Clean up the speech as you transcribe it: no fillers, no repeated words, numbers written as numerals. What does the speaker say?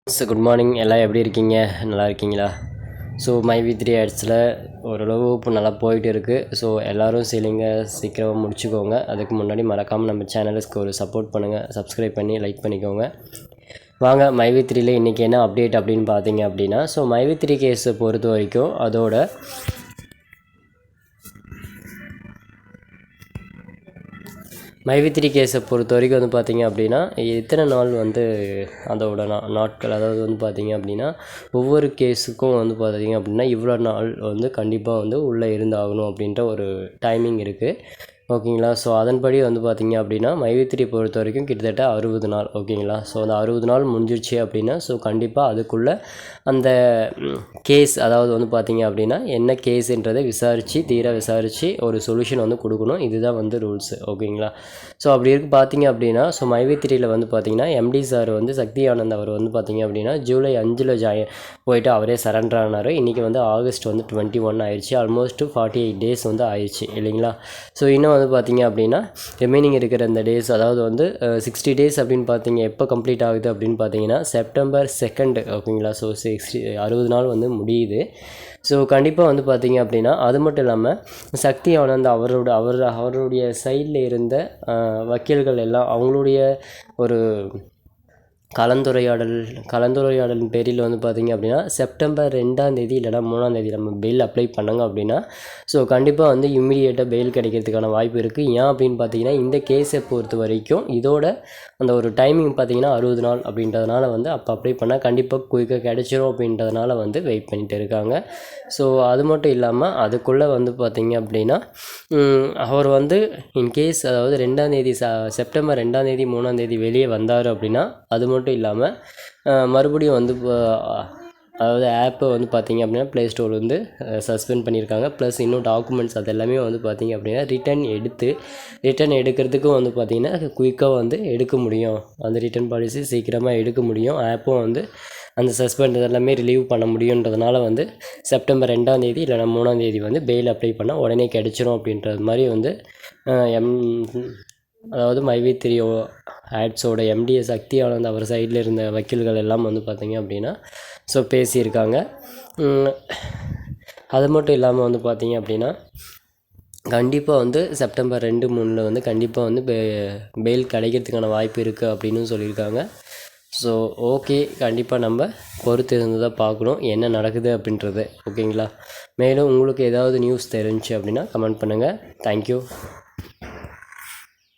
Good morning. எல்லாம் எப்படி இருக்கீங்க? நல்லா இருக்கீங்களா? ஸோ மைவி3 ஆட்ஸில் ஓரளவு இப்போ நல்லா போயிட்டு இருக்குது. ஸோ எல்லோரும் சீக்கிரமாக முடிச்சுக்கோங்க. அதுக்கு முன்னாடி மறக்காமல் நம்ம சேனலுக்கு ஒரு சப்போர்ட் பண்ணுங்கள். சப்ஸ்கிரைப் பண்ணி லைக் பண்ணிக்கோங்க. வாங்க மைவி3ல இன்றைக்கி என்ன அப்டேட் அப்படின்னு பார்த்தீங்க அப்படின்னா, ஸோ மைவி3 கேஸை பொறுத்த வரைக்கும் அதோட மைவி3 கேஸை பொறுத்த வரைக்கும் வந்து பார்த்திங்க அப்படின்னா, எத்தனை நாள் வந்து அதோட நாட்கள், அதாவது வந்து பார்த்திங்க அப்படின்னா, ஒவ்வொரு கேஸுக்கும் வந்து பார்த்திங்க அப்படின்னா இவ்வளோ நாள் வந்து கண்டிப்பாக வந்து உள்ளே இருந்தாகணும் அப்படின்ற ஒரு டைமிங் இருக்குது. ஓகேங்களா? ஸோ அதன்படி வந்து பார்த்திங்க அப்படின்னா மைவி3 பொறுத்த வரைக்கும் கிட்டத்தட்ட 60 நாள். ஓகேங்களா? ஸோ அந்த 60 நாள் முடிஞ்சிடுச்சு அப்படின்னா, ஸோ கண்டிப்பாக அதுக்குள்ளே அந்த கேஸ், அதாவது வந்து பார்த்திங்க அப்படின்னா என்ன கேஸுன்றதை தீர விசாரித்து ஒரு சொல்யூஷன் வந்து கொடுக்கணும். இதுதான் வந்து ரூல்ஸு. ஓகேங்களா? ஸோ அப்படி இருக்கு பார்த்திங்க அப்படின்னா, ஸோ மைவி3ல வந்து பார்த்திங்கன்னா எம்டி சார் வந்து சக்தி ஆனந்த் அவர் வந்து பார்த்திங்க அப்படின்னா ஜூலை 5 போயிட்டு அவரே சரண்டர் ஆனார். இன்றைக்கி வந்து ஆகஸ்ட் வந்து 21 ஆயிடுச்சு. ஆல்மோஸ்ட் 48 டேஸ் வந்து ஆயிடுச்சு இல்லைங்களா? ஸோ இன்னும் வந்து பார்த்திங்க அப்படின்னா ரிமைனிங் இருக்கிற இந்த டேஸ், அதாவது வந்து 60 டேஸ் அப்படின்னு பார்த்தீங்க எப்போ கம்ப்ளீட் ஆகுது அப்படின்னு பார்த்தீங்கன்னா September 2. ஓகேங்களா? ஸோ 60 நாள் வந்து முடியுது. ஸோ கண்டிப்பாக வந்து பார்த்திங்க அப்படின்னா அது மட்டும் இல்லாமல் சக்தி ஆனந்த் அவருடைய சைடில் இருந்த வக்கீல்கள் எல்லாம் அவங்களுடைய ஒரு கலந்துரையாடலின் பேரில் வந்து பார்த்திங்க அப்படின்னா September 2 இல்லைனா 3 நம்ம பெயில் அப்ளை பண்ணாங்க அப்படின்னா, ஸோ கண்டிப்பாக வந்து இம்மிடியேட்டாக பெயில் கிடைக்கிறதுக்கான வாய்ப்பு இருக்குது. ஏன் அப்படின்னு பார்த்தீங்கன்னா, இந்த கேஸை பொறுத்த வரைக்கும் இதோட அந்த ஒரு டைமிங் பார்த்திங்கன்னா 60 நாள் அப்படின்றதுனால வந்து அப்போ அப்ளை பண்ணால் கண்டிப்பாக குயிக்காக கிடைச்சிரும் அப்படின்றதுனால வந்து வெயிட் பண்ணிகிட்டு இருக்காங்க. ஸோ அது மட்டும் இல்லாமல் அதுக்குள்ளே வந்து பார்த்திங்க அப்படின்னா அவர் வந்து இன்கேஸ் அதாவது September 2 3 வெளியே வந்தார் அப்படின்னா, அது மட்டும் இல்லாமல் மறுபடியும் வந்து அதாவது ஆப்பை வந்து பார்த்திங்க அப்படின்னா ப்ளே ஸ்டோர் வந்து சஸ்பெண்ட் பண்ணியிருக்காங்க. ப்ளஸ் இன்னும் டாக்குமெண்ட்ஸ் அது எல்லாமே வந்து பார்த்திங்க அப்படின்னா ரிட்டன் எடுக்கிறதுக்கும் வந்து பார்த்திங்கன்னா குயிக்காக வந்து எடுக்க முடியும். அந்த ரிட்டன் பாலிசி சீக்கிரமாக எடுக்க முடியும். ஆப்பும் வந்து அந்த சஸ்பெண்ட் எல்லாமே ரிலீவ் பண்ண முடியுன்றதுனால வந்து September 2 இல்லைனா 3 வந்து பெயில் அப்ளை பண்ணால் உடனே கிடச்சிரும் அப்படின்றது மாதிரி வந்து அதாவது மைவி3 ஆட்ஸோட எம்டி சக்தி ஆனந்த் அவர் சைடில் இருந்த வக்கீல்கள் எல்லாம் வந்து பார்த்திங்க அப்படின்னா ஸோ பேசியிருக்காங்க. அது மட்டும் இல்லாமல் வந்து பார்த்திங்க அப்படின்னா கண்டிப்பாக வந்து September 2 3 வந்து கண்டிப்பாக வந்து பெயில் கிடைக்கிறதுக்கான வாய்ப்பு இருக்குது அப்படின்னு சொல்லியிருக்காங்க. ஸோ ஓகே, கண்டிப்பாக நம்ம பொறுத்து இருந்து தான் பார்க்கணும் என்ன நடக்குது அப்படின்றது. ஓகேங்களா? மேலும் உங்களுக்கு ஏதாவது நியூஸ் தெரிஞ்சு அப்படின்னா கமெண்ட் பண்ணுங்கள். தேங்க்யூ.